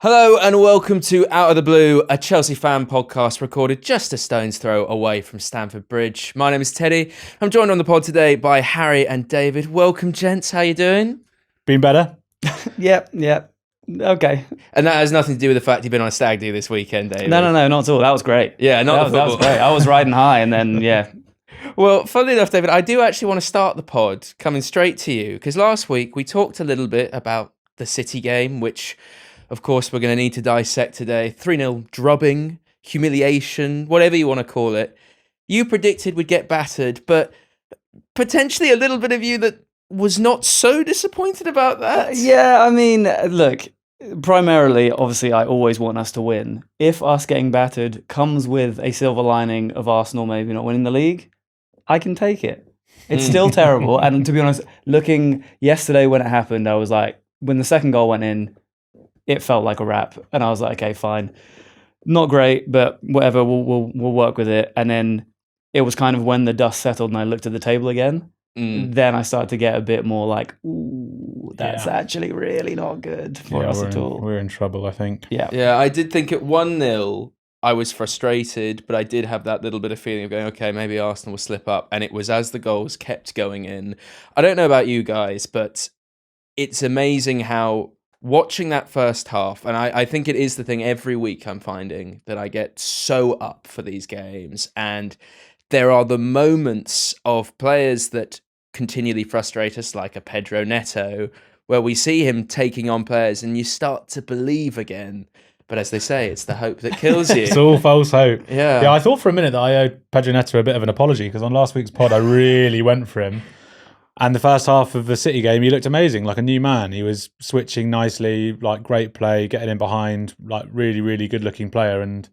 Hello and welcome to Out of the Blue, a Chelsea fan podcast recorded just a stone's throw away from Stamford Bridge. My name is Teddy. I'm joined on the pod today by Harry and David. Welcome, gents. How you doing? Been better? Yep. Okay. And that has nothing to do with the fact you've been on a stag do this weekend, David. No, not at all. That was great. Yeah, not that was great. I was riding high and then, yeah. Well, funnily enough, David, I do actually want to start the pod coming straight to you because last week we talked a little bit about the City game, which, of course, we're going to need to dissect today. 3-0 drubbing, humiliation, whatever you want to call it. You predicted we'd get battered, but potentially a little bit of you that was not so disappointed about that. Yeah, I mean, look, primarily, obviously, I always want us to win. If us getting battered comes with a silver lining of Arsenal maybe not winning the league, I can take it. It's still terrible. And to be honest, looking yesterday when it happened, I was like, when the second goal went in, it felt like a wrap. And I was like, okay, fine. Not great, but whatever, we'll work with it. And then it was kind of when the dust settled and I looked at the table again, then I started to get a bit more like, ooh, that's actually really not good for us at all. We're in trouble, I think. Yeah, I did think at 1-0, I was frustrated, but I did have that little bit of feeling of going, okay, maybe Arsenal will slip up. And it was as the goals kept going in. I don't know about you guys, but it's amazing how watching that first half, and I think it is the thing every week I'm finding that I get so up for these games. And there are the moments of players that continually frustrate us, like a Pedro Neto, where we see him taking on players and you start to believe again. But as they say, it's the hope that kills you. It's all false hope. Yeah. I thought for a minute that I owed Pedro Neto a bit of an apology because on last week's pod, I really went for him. And the first half of the City game, he looked amazing, like a new man. He was switching nicely, like great play, getting in behind, like really, really good looking player. And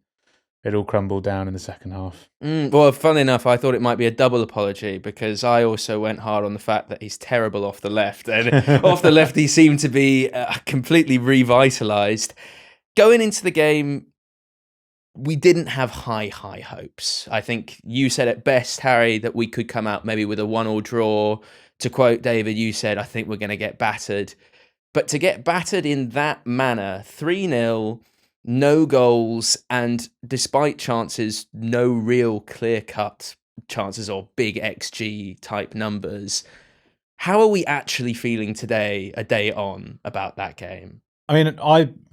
it all crumbled down in the second half. Well, funnily enough, I thought it might be a double apology because I also went hard on the fact that he's terrible off the left. And off the left, he seemed to be completely revitalised. Going into the game, we didn't have high hopes. I think you said it best, Harry, that we could come out maybe with a 1-1 draw. To quote David, you said, I think we're going to get battered. But to get battered in that manner, 3-0, no goals, and despite chances, no real clear-cut chances or big XG type numbers. How are we actually feeling today, a day on, about that game? I mean,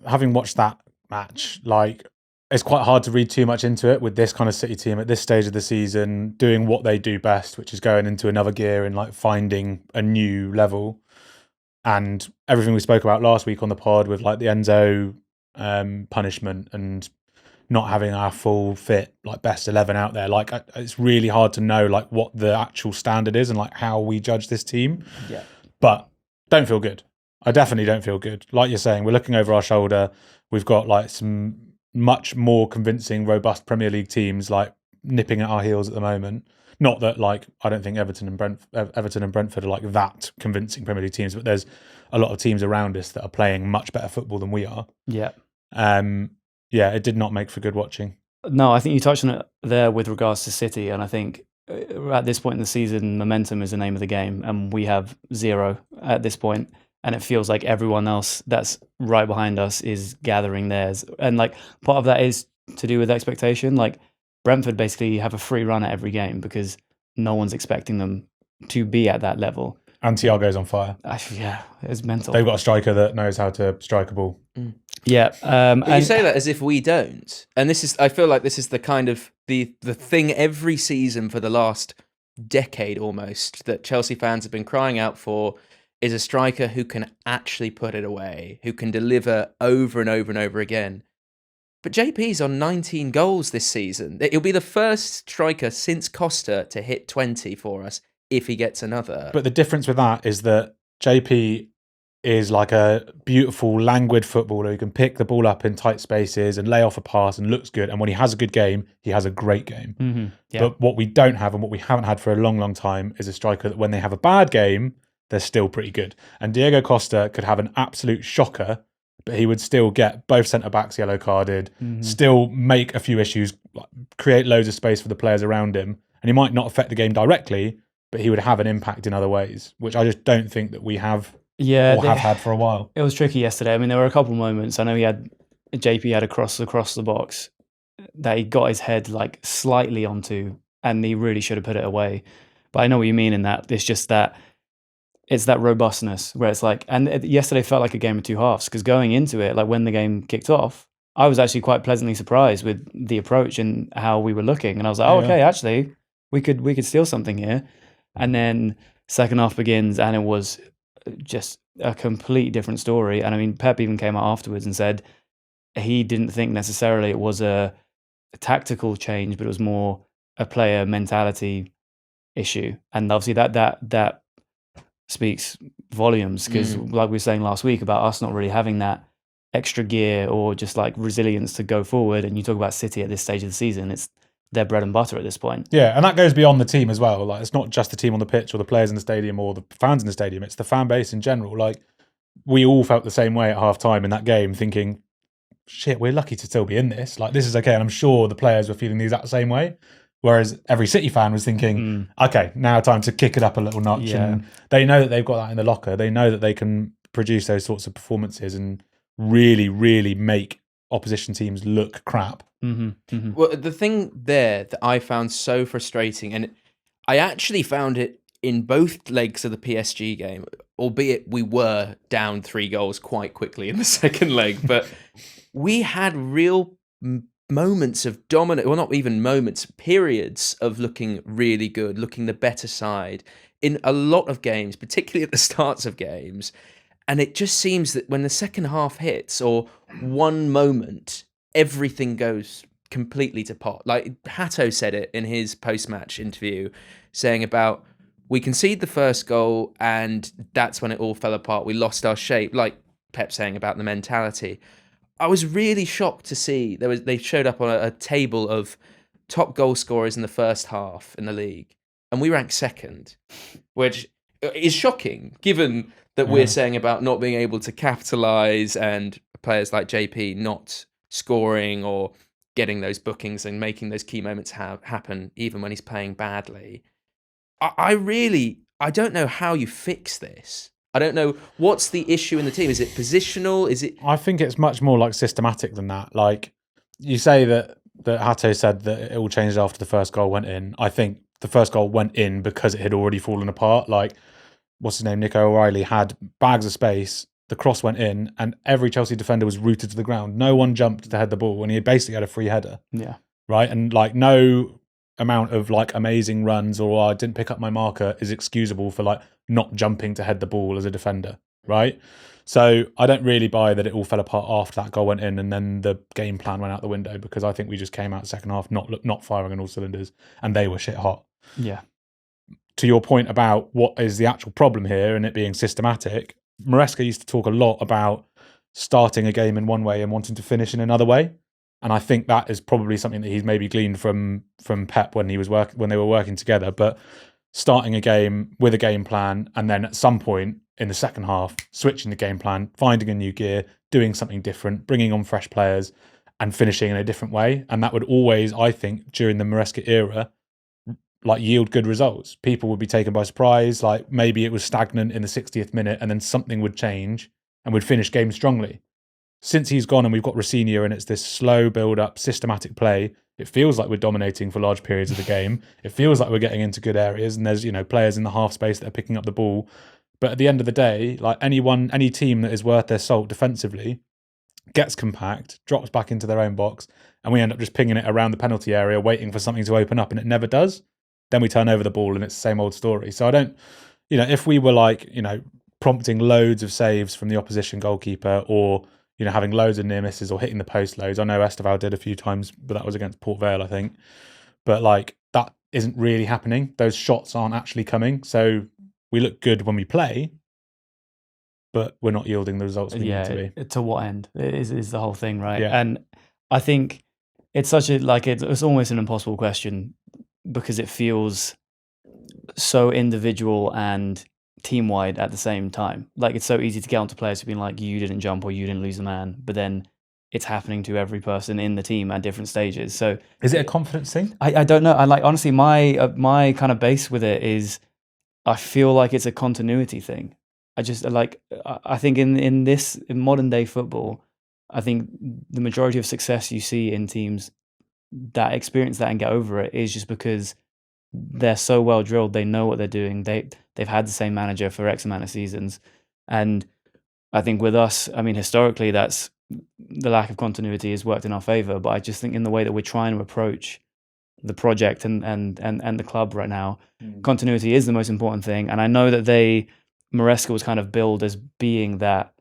having watched that match, like, it's quite hard to read too much into it with this kind of City team at this stage of the season, doing what they do best, which is going into another gear and like finding a new level. And everything we spoke about last week on the pod with like the Enzo punishment and not having our full fit, like best 11 out there. Like it's really hard to know like what the actual standard is and like how we judge this team. Yeah. But don't feel good. I definitely don't feel good. Like you're saying, we're looking over our shoulder. We've got like some much more convincing, robust Premier League teams like nipping at our heels at the moment. Not that like I don't think Everton and Brentford are like that convincing Premier League teams, but there's a lot of teams around us that are playing much better football than we are. Yeah. It did not make for good watching. No, I think you touched on it there with regards to City, and I think at this point in the season, momentum is the name of the game, and we have 0 at this point. And it feels like everyone else that's right behind us is gathering theirs. And like part of that is to do with expectation. Like Brentford basically have a free run at every game because no one's expecting them to be at that level. And Thiago's on fire. Yeah, it's mental. They've got a striker that knows how to strike a ball. Yeah. But you say that as if we don't. And I feel like this is the kind of the thing every season for the last decade almost that Chelsea fans have been crying out for. Is a striker who can actually put it away, who can deliver over and over and over again. But JP's on 19 goals this season. He'll be the first striker since Costa to hit 20 for us if he gets another. But the difference with that is that JP is like a beautiful, languid footballer who can pick the ball up in tight spaces and lay off a pass and looks good. And when he has a good game, he has a great game. Mm-hmm. Yeah. But what we don't have and what we haven't had for a long, long time is a striker that when they have a bad game, they're still pretty good. And Diego Costa could have an absolute shocker, but he would still get both centre-backs yellow carded, still make a few issues, create loads of space for the players around him. And he might not affect the game directly, but he would have an impact in other ways, which I just don't think that we have or have had for a while. It was tricky yesterday. I mean, there were a couple of moments. I know he had JP had a cross across the box that he got his head like slightly onto, and he really should have put it away. But I know what you mean in that it's just that it's that robustness where it's like, and yesterday felt like a game of two halves, because going into it, like when the game kicked off, I was actually quite pleasantly surprised with the approach and how we were looking, and I was like, okay, actually we could steal something here. And then second half begins, and it was just a complete different story. And I mean, Pep even came out afterwards and said he didn't think necessarily it was a tactical change, but it was more a player mentality issue. And obviously that speaks volumes, because like we were saying last week about us not really having that extra gear or just like resilience to go forward. And you talk about City at this stage of the season, it's their bread and butter at this point. Yeah, and that goes beyond the team as well. Like, it's not just the team on the pitch or the players in the stadium or the fans in the stadium. It's the fan base in general. Like, we all felt the same way at half time in that game, thinking, shit, we're lucky to still be in this. Like, this is okay. And I'm sure the players were feeling the exact same way. Whereas every City fan was thinking, okay, now time to kick it up a little notch. Yeah. And they know that they've got that in the locker. They know that they can produce those sorts of performances and really, really make opposition teams look crap. Well, the thing there that I found so frustrating, and I actually found it in both legs of the PSG game, albeit we were down 3 goals quite quickly in the second leg, but we had real moments of dominant, well, not even moments, periods of looking really good, looking the better side in a lot of games, particularly at the starts of games. And it just seems that when the second half hits, or one moment, everything goes completely to pot. Like Hatto said it in his post-match interview, saying about, we conceded the first goal and that's when it all fell apart. We lost our shape, like Pep saying about the mentality. I was really shocked to see they showed up on a table of top goal scorers in the first half in the league, and we ranked second, which is shocking given that we're saying about not being able to capitalise and players like JP not scoring or getting those bookings and making those key moments happen even when he's playing badly. I don't know how you fix this. I don't know what's the issue in the team. Is it positional? Is it? I think it's much more like systematic than that. Like, you say that Hatto said that it all changed after the first goal went in. I think the first goal went in because it had already fallen apart. Like, what's his name? Nico O'Reilly had bags of space. The cross went in, and every Chelsea defender was rooted to the ground. No one jumped to head the ball, and he basically had a free header. Yeah. Right, and like no amount of like amazing runs or I didn't pick up my marker is excusable for like not jumping to head the ball as a defender, right? So I don't really buy that it all fell apart after that goal went in and then the game plan went out the window, because I think we just came out second half not firing on all cylinders, and they were shit hot. Yeah. To your point about what is the actual problem here and it being systematic, Maresca used to talk a lot about starting a game in one way and wanting to finish in another way. And I think that is probably something that he's maybe gleaned from Pep when they were working together. But starting a game with a game plan, and then at some point in the second half, switching the game plan, finding a new gear, doing something different, bringing on fresh players, and finishing in a different way. And that would always, I think, during the Maresca era, like yield good results. People would be taken by surprise. Like maybe it was stagnant in the 60th minute, and then something would change and would finish games strongly. Since he's gone and we've got Rosenior and it's this slow build-up, systematic play, it feels like we're dominating for large periods of the game. It feels like we're getting into good areas, and there's, players in the half space that are picking up the ball. But at the end of the day, like any team that is worth their salt defensively gets compact, drops back into their own box, and we end up just pinging it around the penalty area, waiting for something to open up, and it never does. Then we turn over the ball and it's the same old story. So I don't, if we were like, prompting loads of saves from the opposition goalkeeper, or having loads of near misses or hitting the post loads. I know Esteval did a few times, but that was against Port Vale, I think. But like that isn't really happening. Those shots aren't actually coming. So we look good when we play, but we're not yielding the results we need to be. To what end is the whole thing, right? Yeah. And I think it's such a it's almost an impossible question, because it feels so individual and team-wide at the same time. Like, it's so easy to get onto players who've been like, you didn't jump or you didn't lose the man, but then it's happening to every person in the team at different stages. So is it a confidence thing? I don't know. I like, honestly, my kind of base with it is I feel like it's a continuity thing. I just like, I think in modern day football, I think the majority of success you see in teams that experience that and get over it is just because they're so well drilled. They know what they're doing. They've had the same manager for X amount of seasons, and I think with us, I mean, historically, that's the lack of continuity has worked in our favor. But I just think in the way that we're trying to approach the project and the club right now, continuity is the most important thing. And I know that Maresca was kind of billed as being that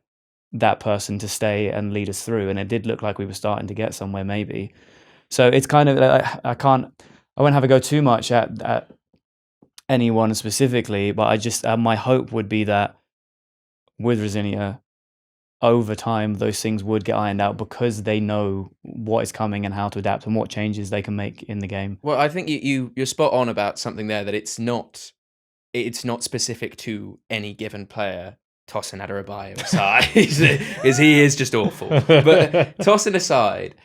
person to stay and lead us through, and it did look like we were starting to get somewhere maybe. So it's kind of I won't have a go too much at anyone specifically, but I just my hope would be that with Rosenior, over time those things would get ironed out because they know what is coming and how to adapt and what changes they can make in the game. Well, I think you're spot on about something there, that it's not specific to any given player. Tosin Adarabioyo aside, is he is just awful. But tossing aside,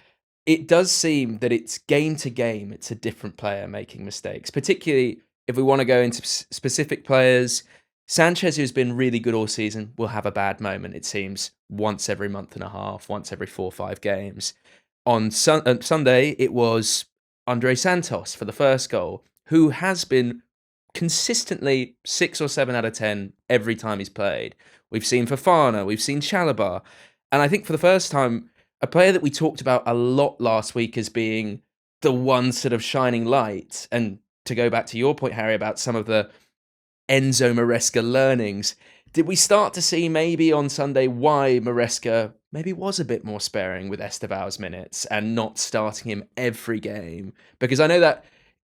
it does seem that it's game to game, it's a different player making mistakes, particularly if we want to go into specific players. Sanchez, who's been really good all season, will have a bad moment, it seems, once every month and a half, once every 4 or 5 games. On Sunday, it was Andre Santos for the first goal, who has been consistently 6 or 7 out of 10 every time he's played. We've seen Fofana, we've seen Chalobah, and I think for the first time, a player that we talked about a lot last week as being the one sort of shining light, and to go back to your point, Harry, about some of the Enzo Maresca learnings, did we start to see maybe on Sunday why Maresca maybe was a bit more sparing with Esteval's minutes and not starting him every game? Because I know that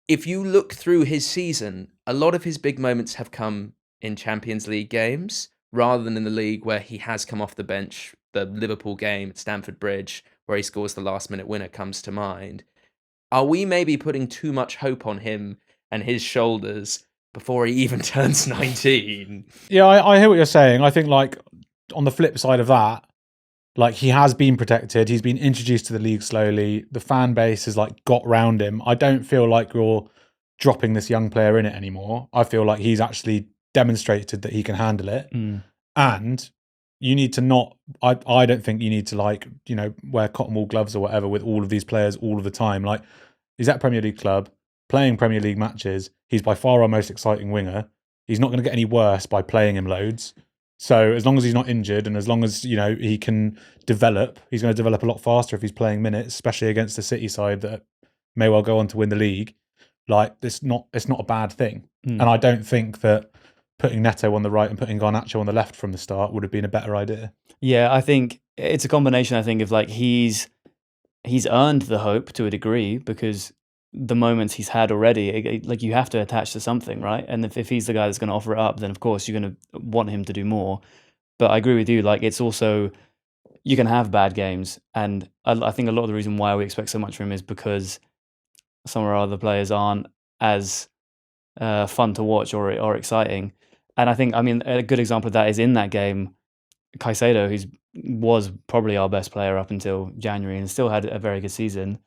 if you look through his season, a lot of his big moments have come in Champions League games rather than in the league, where he has come off the bench. The Liverpool game at Stamford Bridge, where he scores the last-minute winner, comes to mind. Are we maybe putting too much hope on him and his shoulders before he even turns 19? Yeah, I hear what you're saying. I think, like, on the flip side of that, like, he has been protected. He's been introduced to the league slowly. The fan base has, like, got round him. I don't feel like you're dropping this young player in it anymore. I feel like he's actually demonstrated that he can handle it. And you need to not, I don't think you need to, like, you know, wear cotton wool gloves or whatever with all of these players all of the time. Like, he's at a Premier League club, playing Premier League matches. He's by far our most exciting winger. He's not going to get any worse by playing him loads. So as long as he's not injured and as long as, you know, he can develop, he's going to develop a lot faster if he's playing minutes, especially against the City side that may well go on to win the league. Like, it's not a bad thing. And I don't think that putting Neto on the right and putting Garnacho on the left from the start would have been a better idea. Yeah, I think it's a combination, I think, of, like, he's earned the hope to a degree because the moments he's had already, like, you have to attach to something, right? And if he's the guy that's going to offer it up, then of course you're going to want him to do more. But I agree with you, like, it's also, you can have bad games, and I think a lot of the reason why we expect so much from him is because some of our other players aren't as fun to watch or exciting. And I think, I mean, a good example of that is in that game, Caicedo, who was probably our best player up until January and still had a very good season,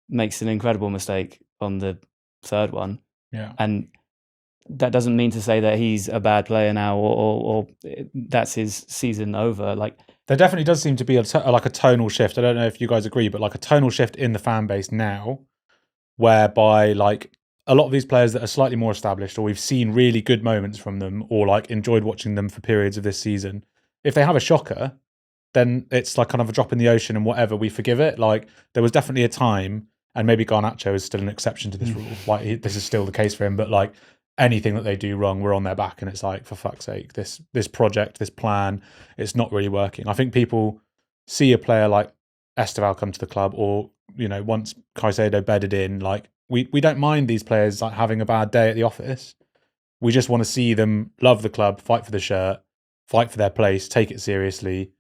makes an incredible mistake on the third one. Yeah. And that doesn't mean to say that he's a bad player now or that's his season over. Like, there definitely does seem to be like a tonal shift. I don't know if you guys agree, but like a tonal shift in the fan base now, whereby, like, a lot of these players that are slightly more established, or we've seen really good moments from them, or like enjoyed watching them for periods of this season, if they have a shocker, then it's like kind of a drop in the ocean and whatever, we forgive it. Like, there was definitely a time, and maybe Garnacho is still an exception to this rule. Like, this is still the case for him, but like, anything that they do wrong, we're on their back, and it's like, for fuck's sake, this project, this plan, it's not really working. I think people see a player like Esteval come to the club, or, you know, once Caicedo bedded in, like, we don't mind these players like having a bad day at the office. We just want to see them love the club, fight for the shirt, fight for their place, take it seriously.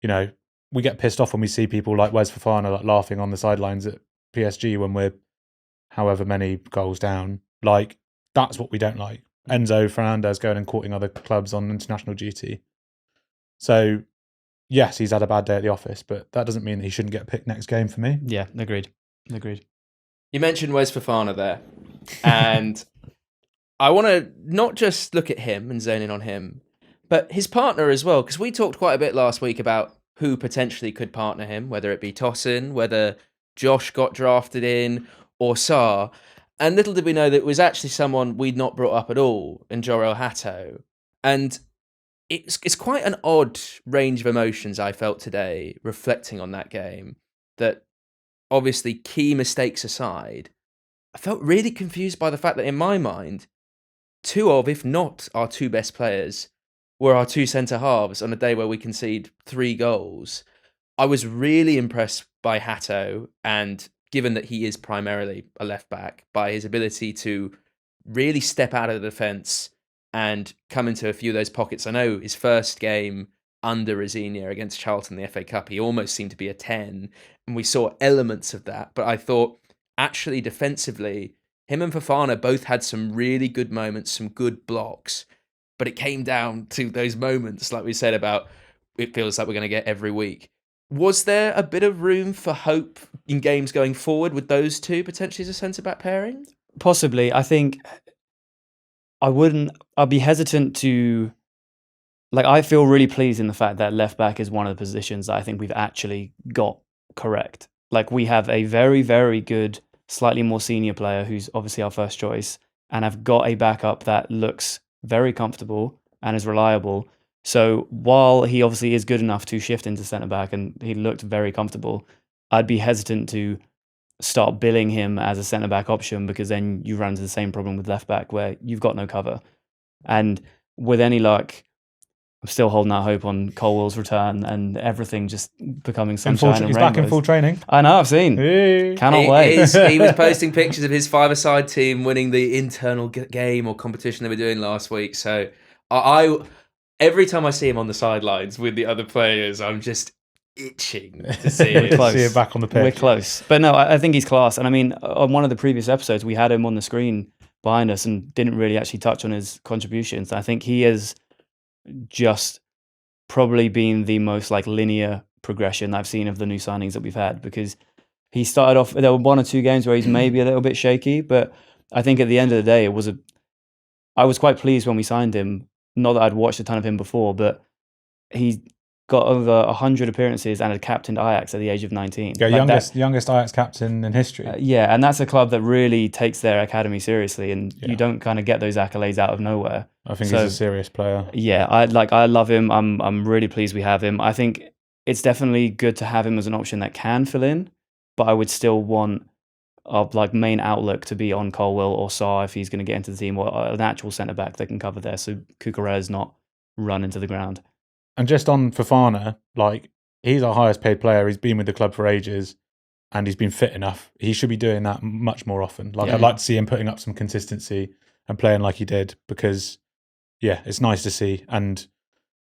You know, we get pissed off when we see people like Wes Fofana like laughing on the sidelines at PSG when we're however many goals down. Like, that's what we don't like. Enzo Fernandez going and courting other clubs on international duty. So, yes, he's had a bad day at the office, but that doesn't mean that he shouldn't get picked next game for me. Yeah, agreed. You mentioned Wes Fofana there, and I want to not just look at him and zone in on him, but his partner as well, because we talked quite a bit last week about who potentially could partner him, whether it be Tosin, whether Josh got drafted in, or Sarr. And little did we know that it was actually someone we'd not brought up at all in Jorel Hatto. And it's quite an odd range of emotions I felt today reflecting on that game, that obviously key mistakes aside, I felt really confused by the fact that in my mind, two of, if not our two best players, were our two centre-halves on a day where we concede 3 goals. I was really impressed by Hatto, and given that he is primarily a left-back, by his ability to really step out of the defence and come into a few of those pockets. I know his first game under Rosenior against Charlton in the FA Cup, he almost seemed to be a 10, and we saw elements of that. But I thought, actually, defensively, him and Fofana both had some really good moments, some good blocks, but it came down to those moments, like we said, about it feels like we're going to get every week. Was there a bit of room for hope in games going forward with those two potentially as a centre-back pairing? Possibly. I think I'd be hesitant to, like, I feel really pleased in the fact that left back is one of the positions that I think we've actually got correct. Like, we have a very, very good, slightly more senior player who's obviously our first choice, and I've got a backup that looks very comfortable and is reliable. So while he obviously is good enough to shift into centre back and he looked very comfortable, I'd be hesitant to start billing him as a centre back option, because then you run into the same problem with left back where you've got no cover. And with any luck, I'm still holding out hope on Colwell's return and everything just becoming sunshine and He's rainbows. back in full training. I know, I've seen. Hey. Cannot wait. He was posting pictures of his five-a-side team winning the internal game or competition they were doing last week. So I every time I see him on the sidelines with the other players, I'm just itching to see it. Close. See him back on the pitch. We're close. But no, I think he's class. And I mean, on one of the previous episodes, we had him on the screen behind us and didn't really actually touch on his contributions. I think he has just probably been the most like linear progression I've seen of the new signings that we've had, because he started off, there were 1 or 2 games where he's maybe a little bit shaky, but I think at the end of the day, I was quite pleased when we signed him. Not that I'd watched a ton of him before, but he got over 100 appearances and had captained Ajax at the age of 19. Yeah, Like youngest Ajax captain in history. yeah, and that's a club that really takes their academy seriously, and you don't kind of get those accolades out of nowhere. I think he's a serious player. Yeah, I love him. I'm really pleased we have him. I think it's definitely good to have him as an option that can fill in, but I would still want our like main outlook to be on Colwell or Sarr if he's going to get into the team, or an actual centre back that can cover there, so Cucurella's not run into the ground. And just on Fofana, like, he's our highest paid player. He's been with the club for ages and he's been fit enough. He should be doing that much more often. Like, I'd like to see him putting up some consistency and playing like he did, because, yeah, it's nice to see. And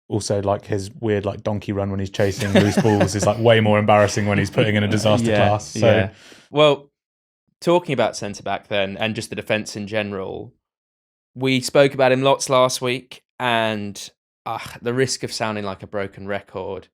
also, like, his weird, like, donkey run when he's chasing loose balls is, like, way more embarrassing when he's putting in a disaster class. So, yeah. Well, talking about centre-back then, and just the defence in general, we spoke about him lots last week, and the risk of sounding like a broken record.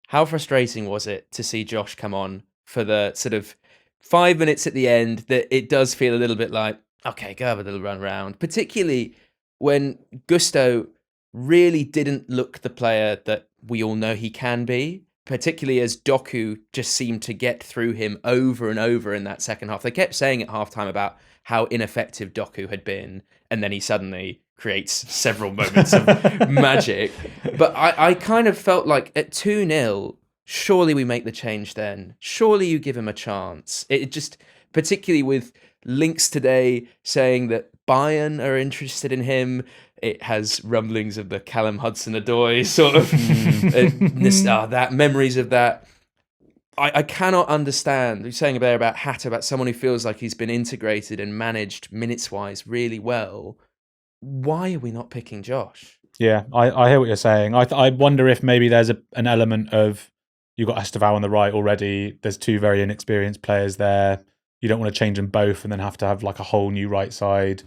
How frustrating was it to see Josh come on for the sort of 5 minutes at the end, that it does feel a little bit like, okay, go have a little run around, particularly when Gusto really didn't look the player that we all know he can be, particularly as Doku just seemed to get through him over and over in that second half. They kept saying at halftime about how ineffective Doku had been, and then he suddenly creates several moments of magic. But I kind of felt like at 2-0, surely we make the change then. Surely you give him a chance. It just, particularly with links today saying that Bayern are interested in him, it has rumblings of the Callum Hudson-Odoi sort of that memories of that. I cannot understand. You're saying there about Hatter, about someone who feels like he's been integrated and managed minutes-wise really well. Why are we not picking Josh? yeah, I hear what you're saying. I wonder if maybe there's an element of, you've got Estevao on the right already. There's 2 very inexperienced players there. You don't want to change them both and then have to have like a whole new right side.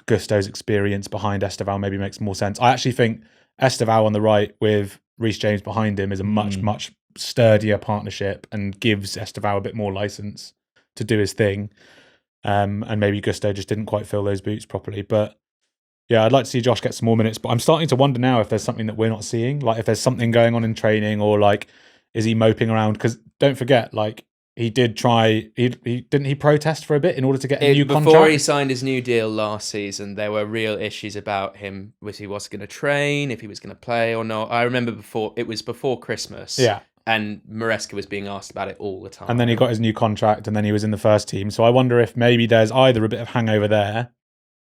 Gusto's experience behind Estevao maybe makes more sense. I actually think Estevao on the right with Reece James behind him is a much sturdier partnership and gives Estevao a bit more license to do his thing. And maybe Gusto just didn't quite fill those boots properly. But yeah, I'd like to see Josh get some more minutes. But I'm starting to wonder now if there's something that we're not seeing. Like, if there's something going on in training, or like Is he moping around? Because don't forget, like, he did try. He didn't he protest for a bit in order to get a new Before contract? he signed his new deal last season, there were real issues about him, if he was going to train, if he was going to play or not. I remember before Christmas. Yeah. And Maresca was being asked about it all the time. And then he got his new contract, and then he was in the first team. So I wonder if maybe there's either a bit of hangover there,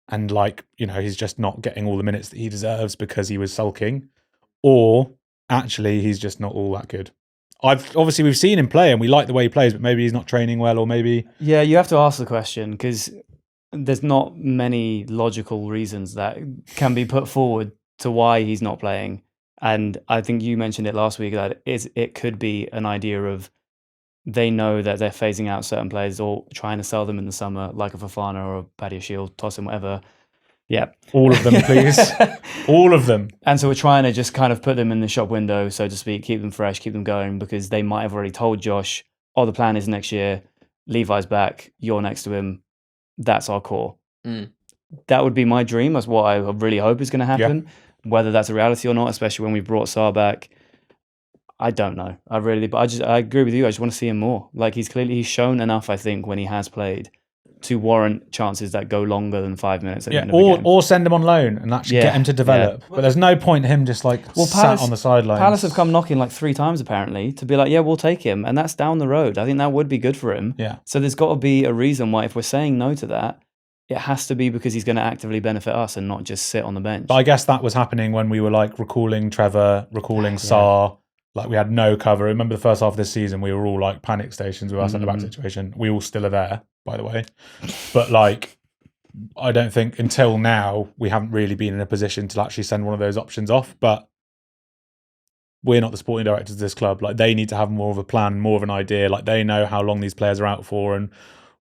and like, you know, he's just not getting all the minutes that he deserves because he was sulking, or actually he's just not all that good. We've seen him play and we like the way he plays, but maybe he's not training well, or maybe... Yeah, you have to ask the question, because there's not many logical reasons that can be put forward to why he's not playing. And I think you mentioned it last week that it could be an idea of they know that they're phasing out certain players or trying to sell them in the summer, like a Fofana or a Paddy Shield, toss him, whatever. Yeah. All of them, please. All of them. And so we're trying to just kind of put them in the shop window, so to speak, keep them fresh, keep them going, because they might have already told Josh, oh, the plan is next year, Levi's back, you're next to him, that's our core. That would be my dream. That's what I really hope is going to happen. Yeah. Whether that's a reality or not, especially when we brought Sarr back, I don't know. But I agree with you. I just want to see him more. Like, he's shown enough, I think, when he has played, to warrant chances that go longer than 5 minutes at the end of the game. Or send him on loan and actually get him to develop. But there's no point in him just like sat on the sidelines. Palace have come knocking like 3 times apparently to be like, yeah, we'll take him, and that's down the road. I think that would be good for him. Yeah. So there's got to be a reason why, if we're saying no to that, it has to be because he's going to actively benefit us and not just sit on the bench. But I guess that was happening when we were like recalling Trevor, recalling Sarr. Like, we had no cover. Remember the first half of this season, we were all like panic stations with our centre-back situation. We all still are there, by the way. But like, I don't think until now we haven't really been in a position to actually send one of those options off. But we're not the sporting directors of this club. Like, they need to have more of a plan, more of an idea. Like, they know how long these players are out for and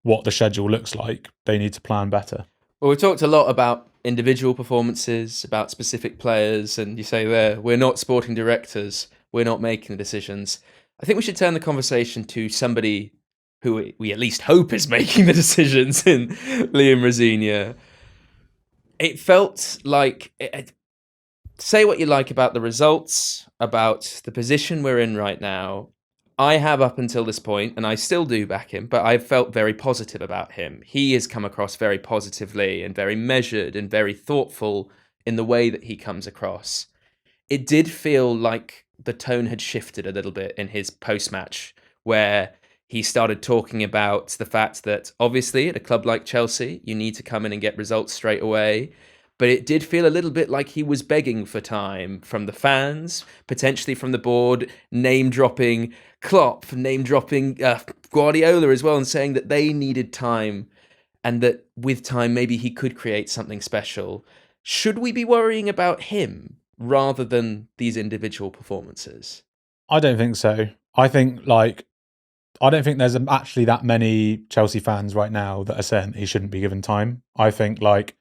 what the schedule looks like. They need to plan better. Well, we've talked a lot about individual performances, about specific players, and you say there, we're not sporting directors. We're not making the decisions. I think we should turn the conversation to somebody who we at least hope is making the decisions in Liam Rosenior. It felt like, say what you like about the results, about the position we're in right now. I have up until this point, and I still do back him, but I've felt very positive about him. He has come across very positively and very measured and very thoughtful in the way that he comes across. It did feel like the tone had shifted a little bit in his post-match, where he started talking about the fact that obviously at a club like Chelsea, you need to come in and get results straight away. But it did feel a little bit like he was begging for time from the fans, potentially from the board, name-dropping Klopp, name-dropping Guardiola as well, and saying that they needed time and that with time maybe he could create something special. Should we be worrying about him rather than these individual performances? I don't think so. I don't think there's actually that many Chelsea fans right now that are saying that he shouldn't be given time. I think like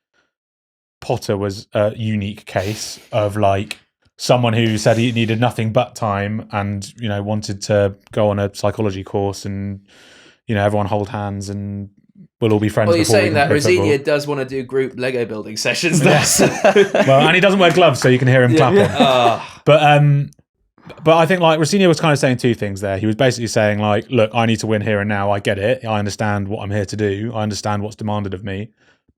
Potter was a unique case of like someone who said he needed nothing but time and, you know, wanted to go on a psychology course and, you know, everyone hold hands and we'll all be friends. Well, you're saying that Rosenior football. does want to do group Lego building sessions. Yes. Well, and he doesn't wear gloves, so you can hear him clapping. But I think like Rosenior was kind of saying two things there. He was basically saying like, look, I need to win here and now. I get it. I understand what I'm here to do. I understand what's demanded of me.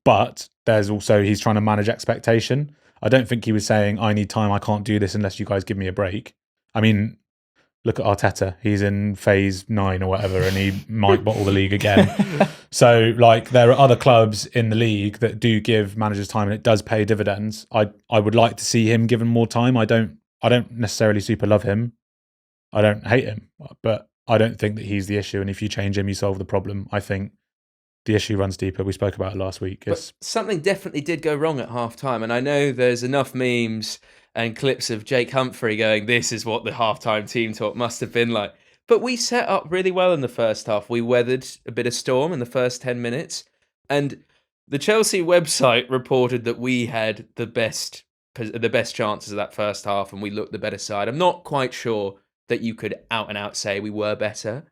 But there's also, he's trying to manage expectation. I don't think he was saying, I need time. I can't do this unless you guys give me a break. I mean, look at Arteta. He's in phase 9 or whatever, and he might bottle the league again. So, like, there are other clubs in the league that do give managers time, and it does pay dividends. I would like to see him given more time. I don't necessarily super love him. I don't hate him, but I don't think that he's the issue. And if you change him, you solve the problem. I think the issue runs deeper. We spoke about it last week. But something definitely did go wrong at half-time, and I know there's enough memes and clips of Jake Humphrey going, this is what the half-time team talk must have been like. But we set up really well in the first half. We weathered a bit of storm in the first 10 minutes, and the Chelsea website reported that we had the best chances of that first half, and we looked the better side. I'm not quite sure that you could out and out say we were better,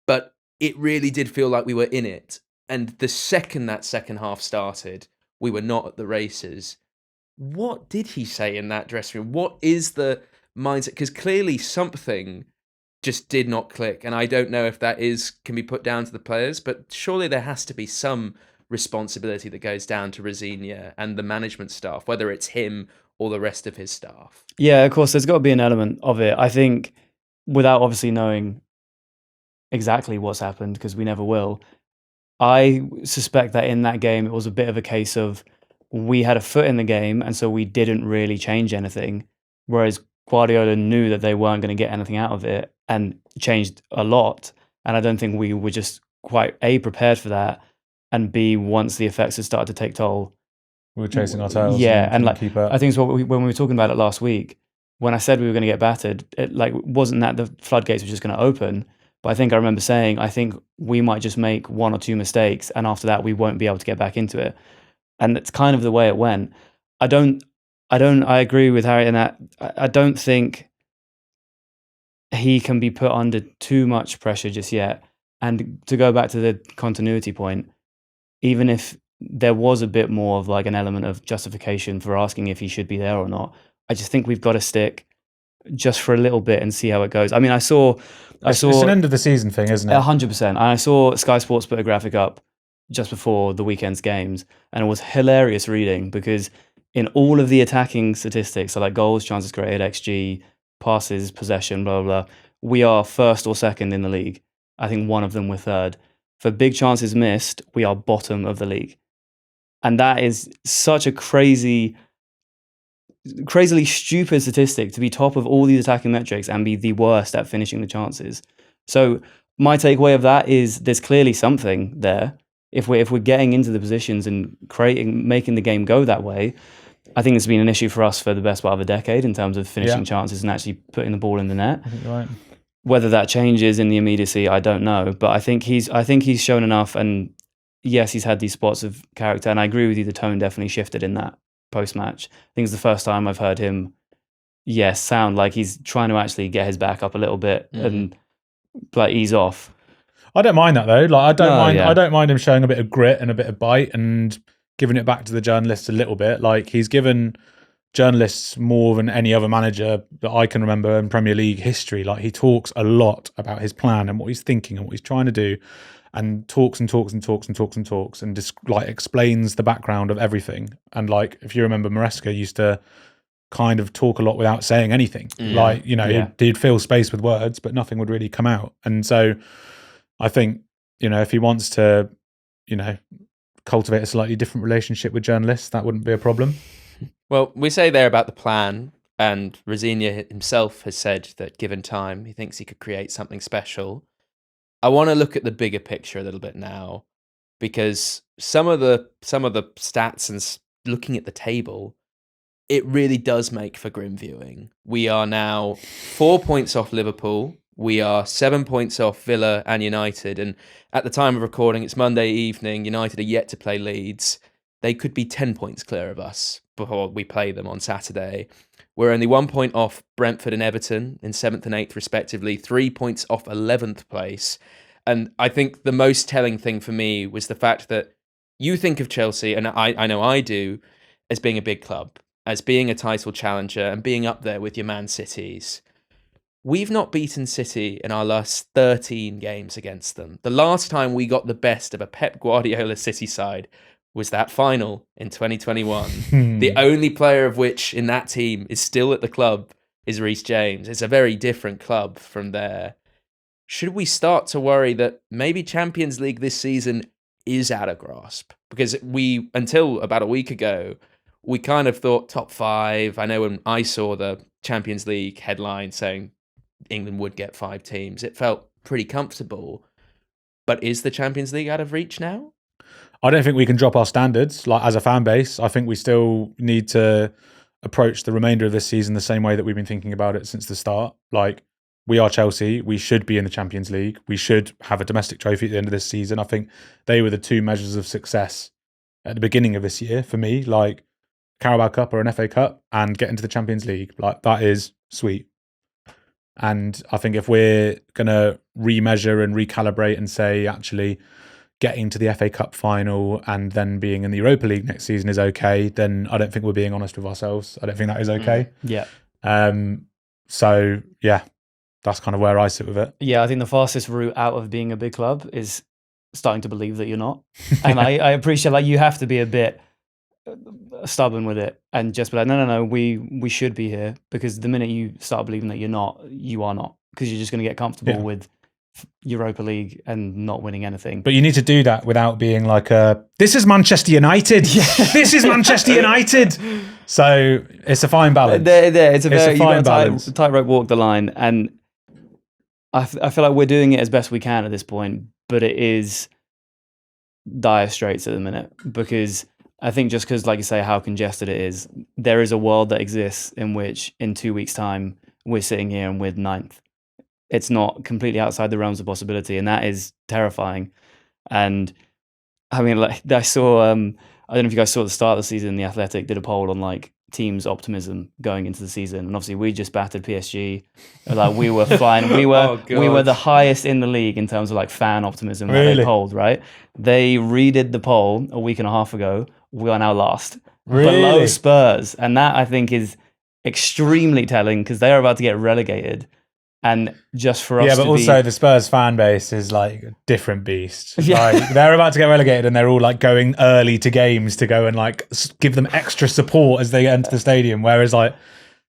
but it really did feel like we were in it. And the second that second half started, we were not at the races. What did he say in that dressing room? What is the mindset? Because clearly something just did not click. And I don't know if that can be put down to the players, but surely there has to be some responsibility that goes down to Rosenior and the management staff, whether it's him or the rest of his staff. Yeah, of course, there's got to be an element of it. I think without obviously knowing exactly what's happened, because we never will, I suspect that in that game, it was a bit of a case of we had a foot in the game, and so we didn't really change anything, whereas Guardiola knew that they weren't going to get anything out of it and changed a lot. And I don't think we were just quite A, prepared for that, and B, once the effects had started to take toll, we were chasing our tails. Yeah, and like keep up. I think it's when we were talking about it last week, when I said we were going to get battered, it like wasn't that the floodgates were just going to open. But I think I remember saying, I think we might just make one or two mistakes, and after that, we won't be able to get back into it. And it's kind of the way it went. I agree with Harry in that I don't think he can be put under too much pressure just yet. And to go back to the continuity point, even if there was a bit more of like an element of justification for asking if he should be there or not, I just think we've got to stick just for a little bit and see how it goes. I mean, I saw it's an end of the season thing, isn't it? 100%. And I saw Sky Sports put a graphic up just before the weekend's games, and it was hilarious reading because in all of the attacking statistics, so like goals, chances created, XG, passes, possession, blah, blah, blah, we are first or second in the league. I think one of them we're third. For big chances missed, we are bottom of the league. And that is such a crazily stupid statistic to be top of all these attacking metrics and be the worst at finishing the chances. So my takeaway of that is there's clearly something there. If we're getting into the positions and making the game go that way, I think it's been an issue for us for the best part of a decade in terms of finishing chances and actually putting the ball in the net. I think you're right. Whether that changes in the immediacy, I don't know. But I think he's shown enough, and yes, he's had these spots of character. And I agree with you, the tone definitely shifted in that post-match. I think it's the first time I've heard him, sound like he's trying to actually get his back up a little bit and like ease off. I don't mind that though. Like I don't mind him showing a bit of grit and a bit of bite and giving it back to the journalists a little bit. Like he's given journalists more than any other manager that I can remember in Premier League history. Like he talks a lot about his plan and what he's thinking and what he's trying to do, and talks and just like explains the background of everything. And like if you remember, Maresca used to kind of talk a lot without saying anything. Like, you know, he'd fill space with words, but nothing would really come out. And so I think, you know, if he wants to, you know, cultivate a slightly different relationship with journalists, that wouldn't be a problem. Well, we say there about the plan, and Rosenior himself has said that given time, he thinks he could create something special. I want to look at the bigger picture a little bit now, because some of the stats and looking at the table, it really does make for grim viewing. We are now 4 points off Liverpool. We are 7 points off Villa and United. And at the time of recording, it's Monday evening. United are yet to play Leeds. They could be 10 points clear of us before we play them on Saturday. We're only 1 point off Brentford and Everton in 7th and 8th, respectively. 3 points off 11th place. And I think the most telling thing for me was the fact that you think of Chelsea, and I know I do, as being a big club, as being a title challenger and being up there with your Man Cities. We've not beaten City in our last 13 games against them. The last time we got the best of a Pep Guardiola City side was that final in 2021. The only player of which in that team is still at the club is Reece James. It's a very different club from there. Should we start to worry that maybe Champions League this season is out of grasp? Because we, until about a week ago, we kind of thought top 5. I know when I saw the Champions League headline saying England would get 5 teams, it felt pretty comfortable. But is the Champions League out of reach now? I don't think we can drop our standards, like as a fan base. I think we still need to approach the remainder of this season the same way that we've been thinking about it since the start. Like, we are Chelsea. We should be in the Champions League. We should have a domestic trophy at the end of this season. I think they were the 2 measures of success at the beginning of this year for me, like Carabao Cup or an FA Cup and get into the Champions League. Like, that is sweet. And I think if we're going to remeasure and recalibrate and say, actually, getting to the FA Cup final and then being in the Europa League next season is okay, then I don't think we're being honest with ourselves. I don't think that is okay. Yeah. So, yeah, That's kind of where I sit with it. Yeah, I think the fastest route out of being a big club is starting to believe that you're not. And I appreciate, like, you have to be a bit stubborn with it and just be like, no, we should be here, because the minute you start believing that you're not, you are not, because you're just going to get comfortable with Europa League and not winning anything. But you need to do that without being like this is Manchester United. This is Manchester United. So it's a fine balance. It's a fine balance. Tightrope walk the line, and I feel like we're doing it as best we can at this point, but it is dire straits at the minute, because I think just because, like you say, how congested it is, there is a world that exists in which in 2 weeks' time we're sitting here and we're 9th. It's not completely outside the realms of possibility, and that is terrifying. And I mean, like, I saw, I don't know if you guys saw at the start of the season, The Athletic did a poll on like teams' optimism going into the season, and obviously we just battered PSG. Like, we were flying, we were the highest in the league in terms of like fan optimism that they polled. Right? They redid the poll a week and a half ago. We are now last, below Spurs, and that I think is extremely telling, because they are about to get relegated. And just for us, but also the Spurs fan base is like a different beast. Like, they're about to get relegated, and they're all like going early to games to go and like give them extra support as they get into the stadium. Whereas, like,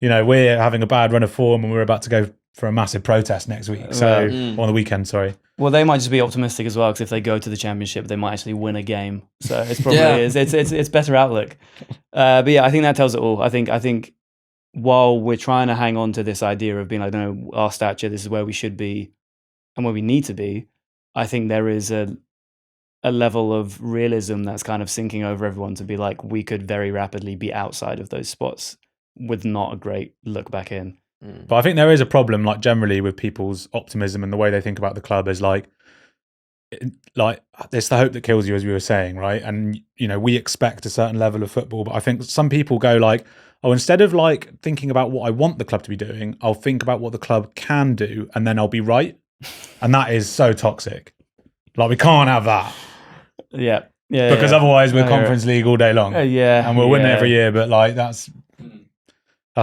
you know, we're having a bad run of form, and we're about to go for a massive protest next week. So on the weekend, sorry. Well, they might just be optimistic as well, because if they go to the Championship, they might actually win a game. So it's probably it's better outlook. But yeah, I think that tells it all. I think. While we're trying to hang on to this idea of being like, no, our stature, this is where we should be and where we need to be, I think there is a level of realism that's kind of sinking over everyone to be like, we could very rapidly be outside of those spots with not a great look back in. But I think there is a problem, like, generally with people's optimism and the way they think about the club is like it's the hope that kills you, as we were saying, right? And, you know, we expect a certain level of football, but I think some people go like, oh, instead of like thinking about what I want the club to be doing, I'll think about what the club can do, and then I'll be right. And that is so toxic. Like, we can't have that. Yeah. Because otherwise we're Conference League all day long. And we'll win every year, but like that's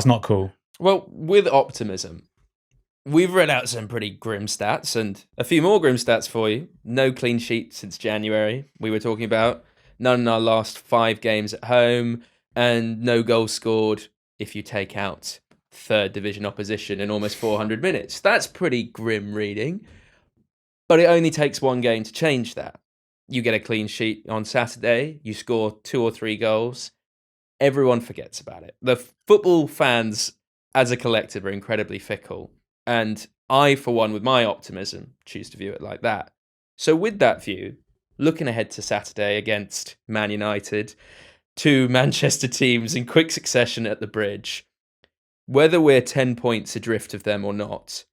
not cool. Well, with optimism, we've read out some pretty grim stats, and a few more grim stats for you. No clean sheet since January, we were talking about. None in our last 5 games at home. And no goals scored if you take out third division opposition in almost 400 minutes. That's pretty grim reading. But it only takes one game to change that. You get a clean sheet on Saturday, you score 2 or 3 goals, everyone forgets about it. The football fans as a collective are incredibly fickle. And I, for one, with my optimism, choose to view it like that. So with that view, looking ahead to Saturday against Man United, 2 Manchester teams in quick succession at the Bridge, whether we're 10 points adrift of them or not,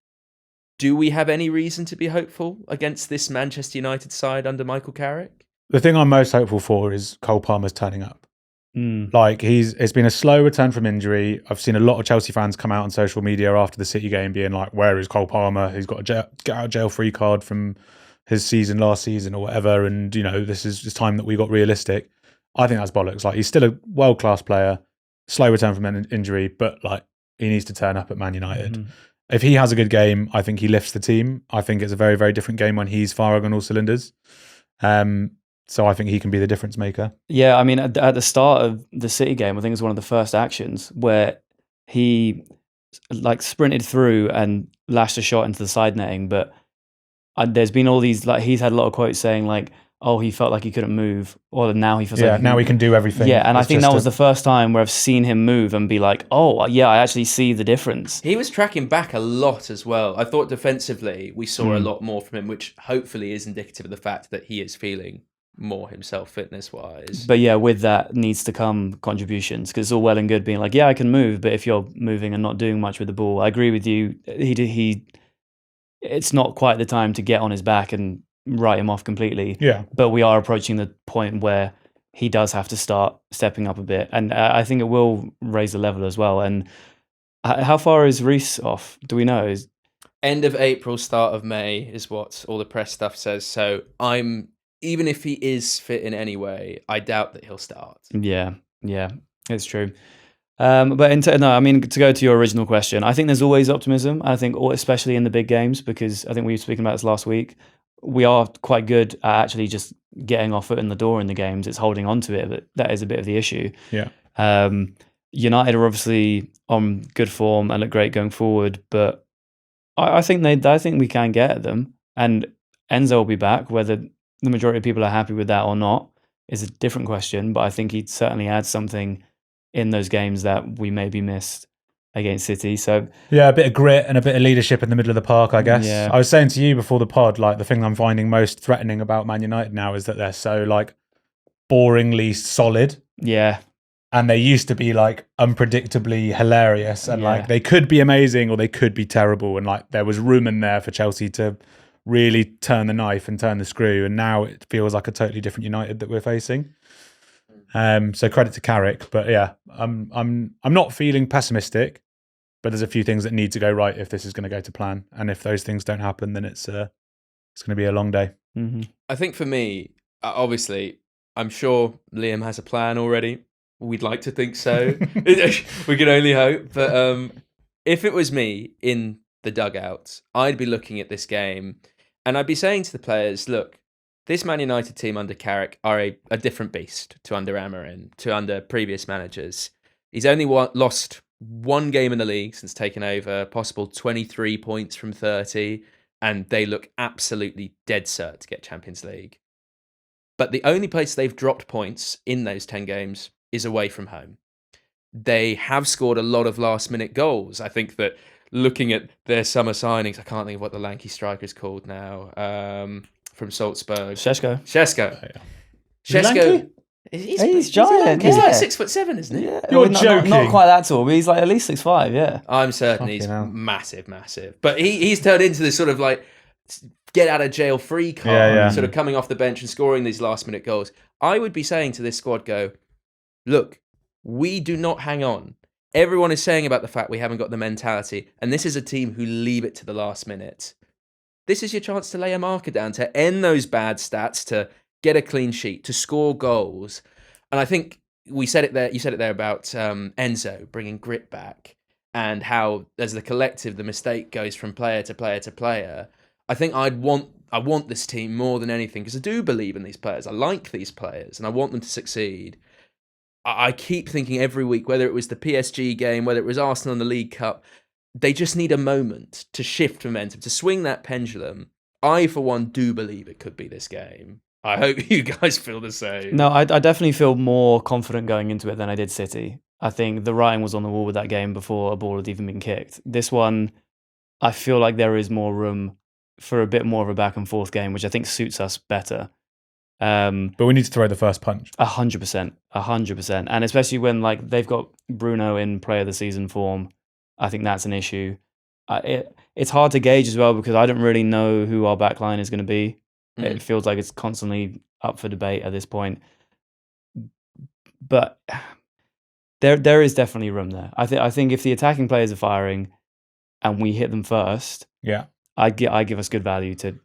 do we have any reason to be hopeful against this Manchester United side under Michael Carrick? The thing I'm most hopeful for is Cole Palmer's turning up. Like, it's been a slow return from injury. I've seen a lot of Chelsea fans come out on social media after the City game being like, where is Cole Palmer? He's got a get out of jail free card from his season last season or whatever. And, you know, this is time that we got realistic. I think that's bollocks. Like, he's still a world-class player, slow return from an injury, but like, he needs to turn up at Man United. If he has a good game, I think he lifts the team. I think it's a very, very different game when he's firing on all cylinders. So I think he can be the difference maker. Yeah, I mean, at the start of the City game, I think it was one of the first actions where he like sprinted through and lashed a shot into the side netting. But there's been all these, like, he's had a lot of quotes saying like, oh, he felt like he couldn't move, or now he feels like now he can do everything. Yeah, and I think that was the first time where I've seen him move and be like, oh, yeah, I actually see the difference. He was tracking back a lot as well. I thought defensively we saw a lot more from him, which hopefully is indicative of the fact that he is feeling more himself fitness-wise. But yeah, with that needs to come contributions, because it's all well and good being like, yeah, I can move, but if you're moving and not doing much with the ball, I agree with you. It's not quite the time to get on his back and write him off completely. Yeah. But we are approaching the point where he does have to start stepping up a bit, and I think it will raise the level as well. And how far is Reece off? Do we know? End of April, start of May is what all the press stuff says. So even if he is fit in any way, I doubt that he'll start. Yeah, it's true. No, I mean, to go to your original question, I think there's always optimism. I think, especially in the big games, because I think we were speaking about this last week. We are quite good at actually just getting our foot in the door in the games. It's holding on to it, but that is a bit of the issue. Yeah. United are obviously on good form and look great going forward, but I think we can get at them, and Enzo will be back. Whether the majority of people are happy with that or not is a different question. But I think he'd certainly add something in those games that we maybe missed against City. So yeah, a bit of grit and a bit of leadership in the middle of the park, I guess. Yeah. I was saying to you before the pod, like the thing I'm finding most threatening about Man United now is that they're so like boringly solid. Yeah. And they used to be like unpredictably hilarious, and like they could be amazing or they could be terrible, and like there was room in there for Chelsea to really turn the knife and turn the screw, and now it feels like a totally different United that we're facing. So credit to Carrick, but yeah, I'm not feeling pessimistic, but there's a few things that need to go right if this is going to go to plan, and if those things don't happen, then it's going to be a long day. Mm-hmm. I think for me, obviously, I'm sure Liam has a plan already. We'd like to think so. We can only hope. But if it was me in the dugout, I'd be looking at this game and I'd be saying to the players, look, this Man United team under Carrick are a different beast to under Amorim, to under previous managers. He's only lost one game in the league since taking over, possible 23 points from 30, and they look absolutely dead cert to get Champions League. But the only place they've dropped points in those 10 games is away from home. They have scored a lot of last-minute goals. I think that looking at their summer signings, I can't think of what the lanky striker is called now, from Salzburg. Šeško. Šeško. He's giant. He's like 6'7", isn't he? Yeah. You're joking. Not quite that tall, but he's like at least 6'5", yeah. I'm certain he's massive. But he's turned into this sort of like get out of jail free card, sort of coming off the bench and scoring these last-minute goals. I would be saying to this squad, look, we do not hang on. Everyone is saying about the fact we haven't got the mentality, and this is a team who leave it to the last minute. This is your chance to lay a marker down, to end those bad stats, to get a clean sheet, to score goals. And I think you said it there about Enzo bringing grit back, and how as the collective, the mistake goes from player to player to player. I think I want this team more than anything, because I do believe in these players. I like these players, and I want them to succeed. I keep thinking every week, whether it was the PSG game, whether it was Arsenal in the League Cup, they just need a moment to shift momentum, to swing that pendulum. I, for one, do believe it could be this game. I hope you guys feel the same. No, I definitely feel more confident going into it than I did City. I think the writing was on the wall with that game before a ball had even been kicked. This one, I feel like there is more room for a bit more of a back and forth game, which I think suits us better. But we need to throw the first punch. 100%, and especially when like they've got Bruno in Player of the Season form, I think that's an issue. It's hard to gauge as well, because I don't really know who our backline is going to be. It feels like it's constantly up for debate at this point. But there is definitely room there. I think if the attacking players are firing and we hit them first, I give us good value to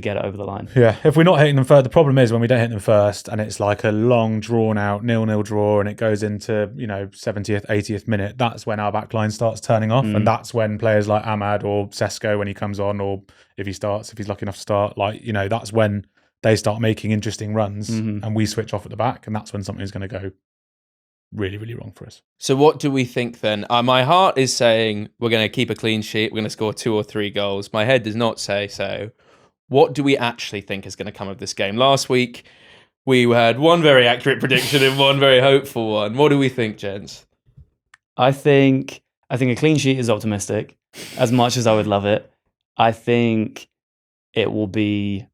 get it over the line. Yeah, if we're not hitting them first, the problem is when we don't hit them first and it's like a long drawn out 0-0 draw and it goes into 70th 80th minute, that's when our backline starts turning off, and that's when players like Ahmad or Sesko, when he comes on, or if he's lucky enough to start, that's when they start making interesting runs and we switch off at the back, and that's when something's going to go really, really wrong for us. So what do we think then? My heart is saying we're going to keep a clean sheet, we're going to score 2 or 3 goals. My head does not say so. What do we actually think is going to come of this game? Last week, we had one very accurate prediction and one very hopeful one. What do we think, gents? I think a clean sheet is optimistic, as much as I would love it. I think it will be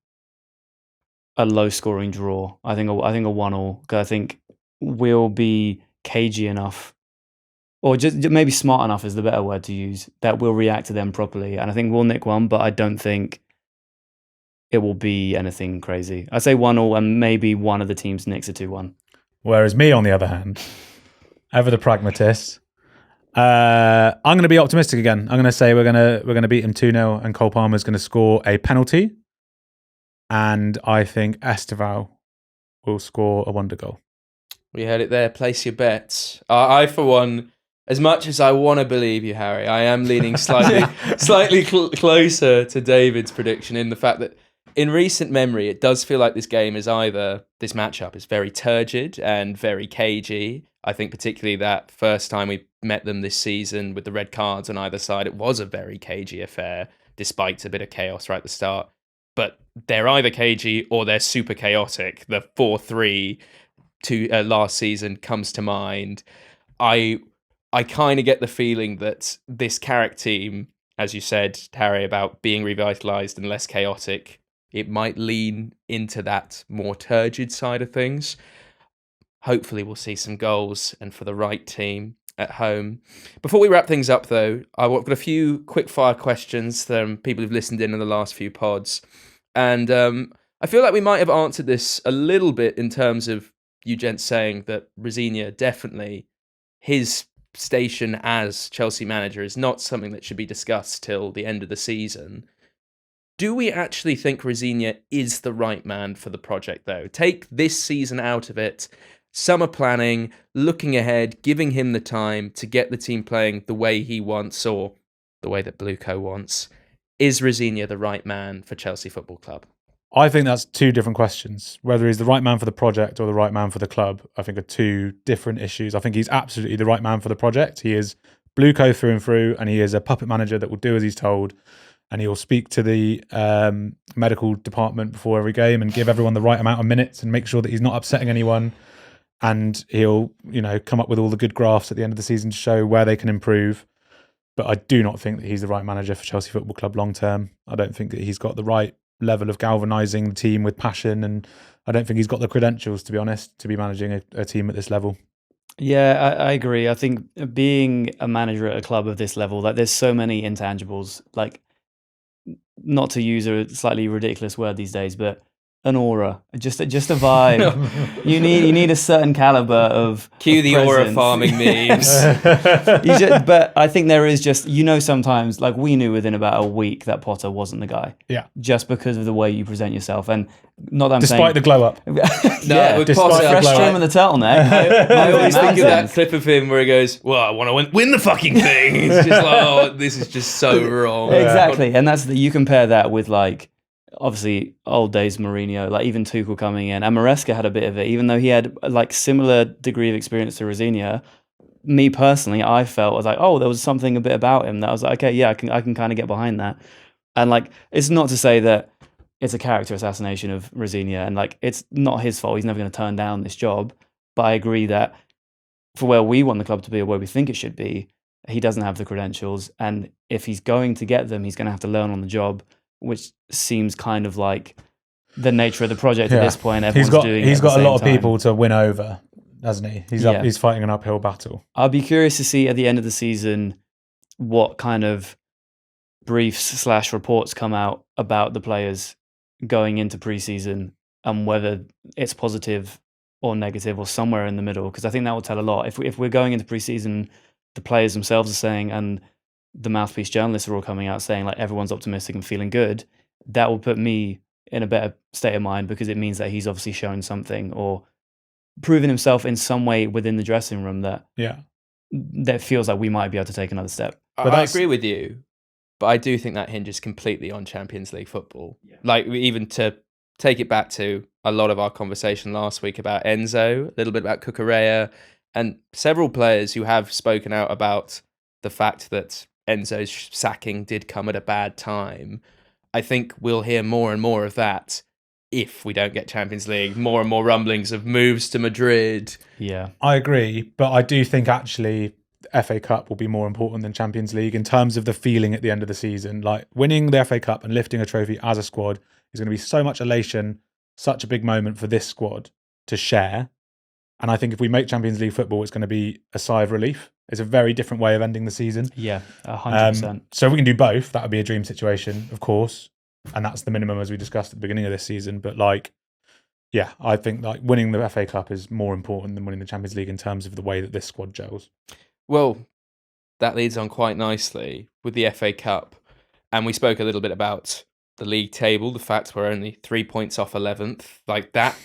a low-scoring draw. I think a 1-1, because I think we'll be cagey enough, or just maybe smart enough is the better word to use, that we'll react to them properly. And I think we'll nick one, but I don't think it will be anything crazy. I say 1-1, and maybe one of the teams nicks a 2-1. Whereas me, on the other hand, ever the pragmatist, I'm going to be optimistic again. I'm going to say we're going to beat him 2-0, and Cole Palmer's going to score a penalty, and I think Estevao will score a wonder goal. We heard it there. Place your bets. I for one, as much as I want to believe you, Harry, I am leaning slightly closer to David's prediction in the fact that in recent memory, it does feel like this matchup is very turgid and very cagey. I think particularly that first time we met them this season with the red cards on either side, it was a very cagey affair, despite a bit of chaos right at the start. But they're either cagey or they're super chaotic. The 4-3 last season comes to mind. I kind of get the feeling that this Carrick team, as you said, Harry, about being revitalised and less chaotic, it might lean into that more turgid side of things. Hopefully we'll see some goals and for the right team at home. Before we wrap things up, though, I've got a few quick-fire questions from people who've listened in on the last few pods. And I feel like we might have answered this a little bit in terms of you gents saying that Rosenior definitely, his station as Chelsea manager is not something that should be discussed till the end of the season. Do we actually think Rosenior is the right man for the project, though? Take this season out of it, summer planning, looking ahead, giving him the time to get the team playing the way he wants or the way that Blueco wants. Is Rosenior the right man for Chelsea Football Club? I think that's two different questions. Whether he's the right man for the project or the right man for the club, I think are two different issues. I think he's absolutely the right man for the project. He is Blueco through and through, and he is a puppet manager that will do as he's told. And he will speak to the medical department before every game and give everyone the right amount of minutes and make sure that he's not upsetting anyone. And he'll, come up with all the good graphs at the end of the season to show where they can improve. But I do not think that he's the right manager for Chelsea Football Club long term. I don't think that he's got the right level of galvanising the team with passion, and I don't think he's got the credentials, to be honest, to be managing a team at this level. Yeah, I agree. I think being a manager at a club of this level, like there's so many intangibles, like not to use a slightly ridiculous word these days, but an aura, just a vibe. You need a certain caliber of cue the presence. Aura farming memes. But I think there is just sometimes, like we knew within about a week that Potter wasn't the guy. Yeah, just because of the way you present yourself, and not that I'm despite saying, the glow up. Yeah, despite Potter, fresh trim and the turtleneck. I always think of that clip of him where he goes, "Well, I want to win the fucking thing." It's just like, oh, this is just so wrong. Exactly, and that's you compare that with like. Obviously, old days Mourinho, like even Tuchel coming in, and Maresca had a bit of it, even though he had like similar degree of experience to Rosenior. Me personally, I felt I was like, oh, there was something a bit about him that I was like, okay, yeah, I can kind of get behind that. And like, it's not to say that it's a character assassination of Rosenior, and like, it's not his fault. He's never going to turn down this job. But I agree that for where we want the club to be or where we think it should be, he doesn't have the credentials, and if he's going to get them, he's going to have to learn on the job. Which seems kind of like the nature of the project at this point. He's got a lot of people to win over, hasn't he? He's fighting an uphill battle. I'll be curious to see at the end of the season what kind of briefs / reports come out about the players going into pre-season and whether it's positive or negative or somewhere in the middle. Because I think that will tell a lot. If we're going into pre-season, the players themselves are saying and the mouthpiece journalists are all coming out saying like everyone's optimistic and feeling good, that will put me in a better state of mind because it means that he's obviously shown something or proven himself in some way within the dressing room that feels like we might be able to take another step. But I agree with you, but I do think that hinges completely on Champions League football. Yeah. Like even to take it back to a lot of our conversation last week about Enzo, a little bit about Cucurella, and several players who have spoken out about the fact that Enzo's sacking did come at a bad time. I think we'll hear more and more of that if we don't get Champions League. More and more rumblings of moves to Madrid. Yeah, I agree, but I do think actually FA Cup will be more important than Champions League in terms of the feeling at the end of the season. Like winning the FA Cup and lifting a trophy as a squad is going to be so much elation, such a big moment for this squad to share. And I think if we make Champions League football, it's going to be a sigh of relief. It's a very different way of ending the season. Yeah, 100%. So if we can do both, that would be a dream situation, of course. And that's the minimum as we discussed at the beginning of this season. But like, yeah, I think like winning the FA Cup is more important than winning the Champions League in terms of the way that this squad gels. Well, that leads on quite nicely with the FA Cup. And we spoke a little bit about the league table, the fact we're only 3 points off 11th. Like that,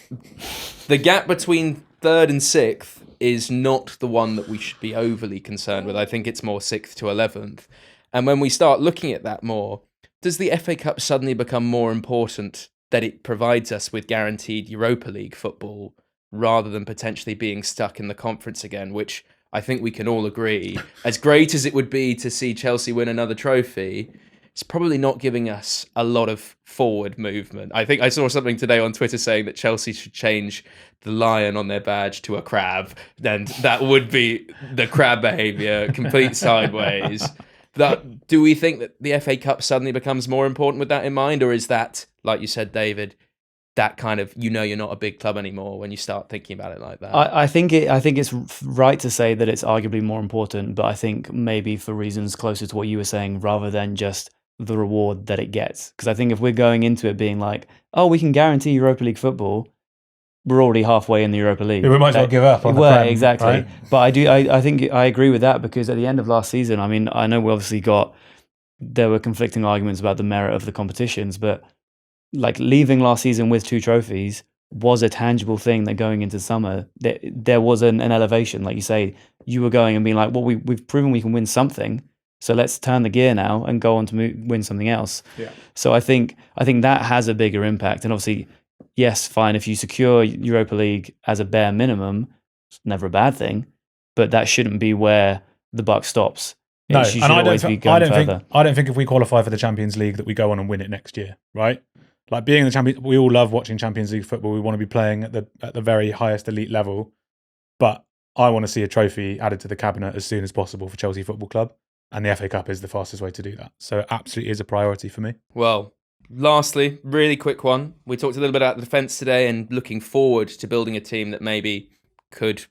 the gap between 3rd and 6th is not the one that we should be overly concerned with. I think it's more 6th to 11th. And when we start looking at that more, does the FA Cup suddenly become more important that it provides us with guaranteed Europa League football rather than potentially being stuck in the conference again, which I think we can all agree, as great as it would be to see Chelsea win another trophy, it's probably not giving us a lot of forward movement. I think I saw something today on Twitter saying that Chelsea should change the lion on their badge to a crab, and that would be the crab behaviour, complete sideways. Do we think that the FA Cup suddenly becomes more important with that in mind, or is that, like you said, David, that kind of, you're not a big club anymore when you start thinking about it like that? I think it's right to say that it's arguably more important, but I think maybe for reasons closer to what you were saying, rather than just the reward that it gets. Because I think if we're going into it being like, oh, we can guarantee Europa League football, we're already halfway in the Europa League. We might as well give up on the Prem, exactly. right? But I think I agree with that, because at the end of last season, I mean, I know we obviously there were conflicting arguments about the merit of the competitions, but like leaving last season with 2 trophies was a tangible thing that going into summer, there was an elevation. Like you say, you were going and being like, well, we've proven we can win something, so let's turn the gear now and go on to win something else. Yeah. So I think that has a bigger impact. And obviously, yes, fine, if you secure Europa League as a bare minimum, it's never a bad thing, but that shouldn't be where the buck stops. No, You should always be going further. I don't think if we qualify for the Champions League that we go on and win it next year, right? Like being in the Champions, we all love watching Champions League football. We want to be playing at the very highest elite level, but I want to see a trophy added to the cabinet as soon as possible for Chelsea Football Club, and the FA Cup is the fastest way to do that. So it absolutely is a priority for me. Well, lastly, really quick one. We talked a little bit about the defence today and looking forward to building a team that maybe could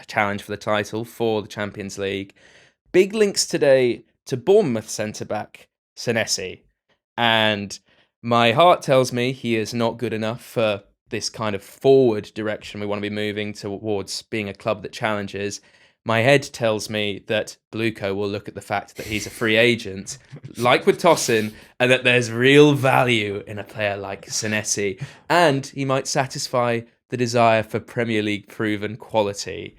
challenge for the title for the Champions League. Big links today to Bournemouth centre-back Senesi, and my heart tells me he is not good enough for this kind of forward direction we want to be moving towards being a club that challenges. My head tells me that Bluco will look at the fact that he's a free agent, like with Tosin, and that there's real value in a player like Senesi, and he might satisfy the desire for Premier League proven quality.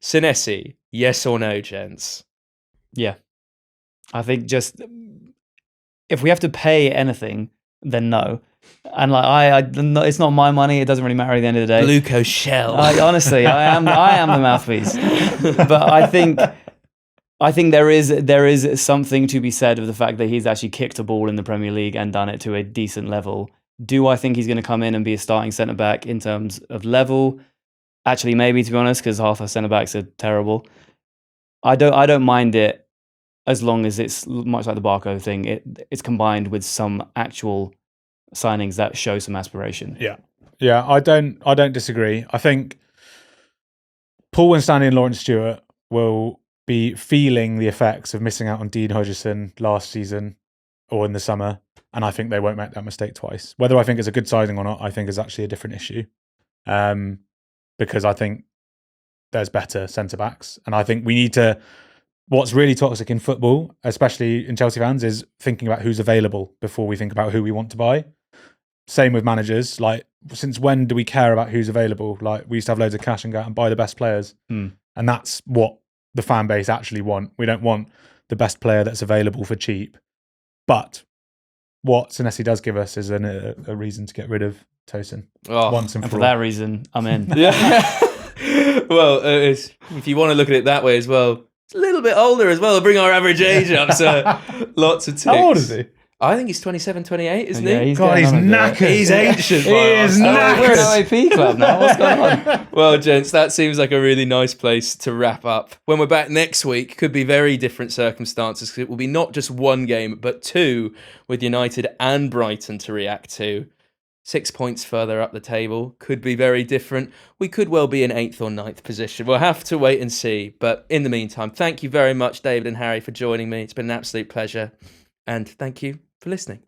Senesi, yes or no, gents? Yeah. I think just if we have to pay anything, then no. And like it's not my money. It doesn't really matter at the end of the day. Bluco shell. Honestly, I am the mouthpiece. But I think there is something to be said of the fact that he's actually kicked a ball in the Premier League and done it to a decent level. Do I think he's going to come in and be a starting centre back in terms of level? Actually, maybe, to be honest, because half our centre backs are terrible. I don't mind it as long as it's much like the Barco thing. It's combined with some actual signings that show some aspiration. Yeah, I don't disagree. I think Paul Winstanley and Lawrence Stewart will be feeling the effects of missing out on Dean Hodgson last season or in the summer, and I think they won't make that mistake twice. Whether I think it's a good signing or not, I think is actually a different issue, because I think there's better centre backs, and I think we need to. What's really toxic in football, especially in Chelsea fans, is thinking about who's available before we think about who we want to buy. Same with managers. Like, since when do we care about who's available? Like, we used to have loads of cash and go out and buy the best players. And that's what the fan base actually want. We don't want the best player that's available for cheap. But what Senesi does give us is a reason to get rid of Tosin once and for all. For that reason, I'm in. Well, if you want to look at it that way as well, it's a little bit older as well. Bring our average age up, so lots of ticks. How old is he? I think he's 27, 28, isn't Yeah, he? he's knackered. He's ancient. He is knackered. We're an OAP club now. What's going on? Well, gents, that seems like a really nice place to wrap up. When we're back next week, could be very different circumstances, because it will be not just one game, but 2 with United and Brighton to react to. 6 points further up the table, could be very different. We could well be in 8th or 9th position. We'll have to wait and see. But in the meantime, thank you very much, David and Harry, for joining me. It's been an absolute pleasure. And thank you for listening.